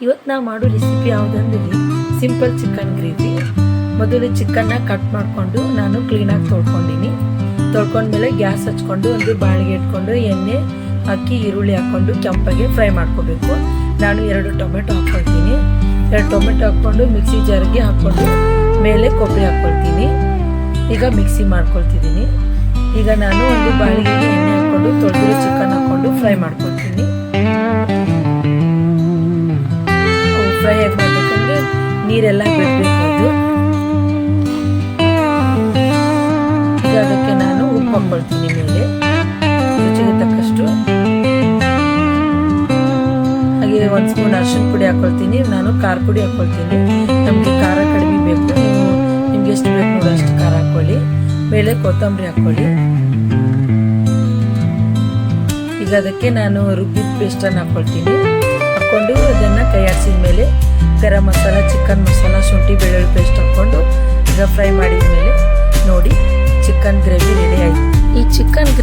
ಇವತ್ತು ನಾವು ಮಾಡೋ ರೆಸಿಪಿ ಯಾವುದಂದ್ರೆ ಸಿಂಪಲ್ ಚಿಕನ್ ಗ್ರೇವಿ. ಮೊದಲು ಚಿಕನ್ನ ಕಟ್ ಮಾಡಿಕೊಂಡು ನಾನು ಕ್ಲೀನಾಗಿ ತೊಳ್ಕೊಂಡ್ಮೇಲೆ ಗ್ಯಾಸ್ ಹಚ್ಕೊಂಡು ಒಂದು ಬಾಳಿಗೆ ಇಟ್ಕೊಂಡು ಎಣ್ಣೆ ಹಾಕಿ ಈರುಳ್ಳಿ ಹಾಕ್ಕೊಂಡು ಕೆಂಪಾಗಿ ಫ್ರೈ ಮಾಡ್ಕೋಬೇಕು. ನಾನು 2 ಟೊಮೆಟೊ ಹಾಕ್ಕೊಳ್ತೀನಿ. 2 ಟೊಮೆಟೊ ಹಾಕ್ಕೊಂಡು ಮಿಕ್ಸಿ ಜಾರಿಗೆ ಹಾಕ್ಕೊಂಡು ಮೇಲೆ ಕೊಬ್ಬರಿ ಹಾಕ್ಕೊಳ್ತೀನಿ. ಈಗ ಮಿಕ್ಸಿ ಮಾಡ್ಕೊಳ್ತಿದ್ದೀನಿ. ಈಗ ನಾನು ಒಂದು ಬಾಳಿಗೆಗೆ ಎಣ್ಣೆ ಹಾಕ್ಕೊಂಡು ತೊಳೆದಿರೋ ಚಿಕನ್ ಹಾಕ್ಕೊಂಡು ಫ್ರೈ ಮಾಡ್ಕೊಳ್ತೀನಿ. ಫ್ರೈ ಹೇಗೆ ಮಾಡಬೇಕಂದ್ರೆ ನೀರೆಲ್ಲ ಬಿಡಬೇಕು. ಅದು ಈಗ ಅದಕ್ಕೆ ನಾನು ಉಪ್ಪು ಹಾಕ್ಕೊಳ್ತೀನಿ. ಮೇಲೆ ರುಚಿಗೆ ತಕ್ಕಷ್ಟು ಹಾಗೆ 1 ಸ್ಪೂನ್ ಅರಿಶಿನ ಪುಡಿ ಹಾಕ್ಕೊಳ್ತೀನಿ. ನಾನು ಖಾರ ಪುಡಿ ಹಾಕ್ಕೊಳ್ತೀನಿ. ನಮಗೆ ಖಾರ ಕಡಿಮೆ ಬೇಕು, ನಿಮ್ಗೆ ಎಷ್ಟು ಬೇಕು ನೋಡಿ ಅಷ್ಟು ಖಾರ ಹಾಕ್ಕೊಳ್ಳಿ. ಮೇಲೆ ಕೊತ್ತಂಬರಿ ಹಾಕ್ಕೊಳ್ಳಿ. ಈಗ ಅದಕ್ಕೆ ನಾನು ರುಬ್ಬಿದ ಪೇಸ್ಟನ್ನು ಹಾಕ್ಕೊಳ್ತೀನಿ. ಹಾಕ್ಕೊಂಡು ಅದನ್ನು ಕೈ ಆಡಿಸಿದ ಮೇಲೆ ಗರಂ ಮಸಾಲ, ಚಿಕನ್ ಮಸಾಲ, ಶುಂಠಿ ಬೆಳ್ಳುಳ್ಳಿ ಪೇಸ್ಟ್ ಹಾಕ್ಕೊಂಡು ಈಗ ಫ್ರೈ ಮಾಡಿ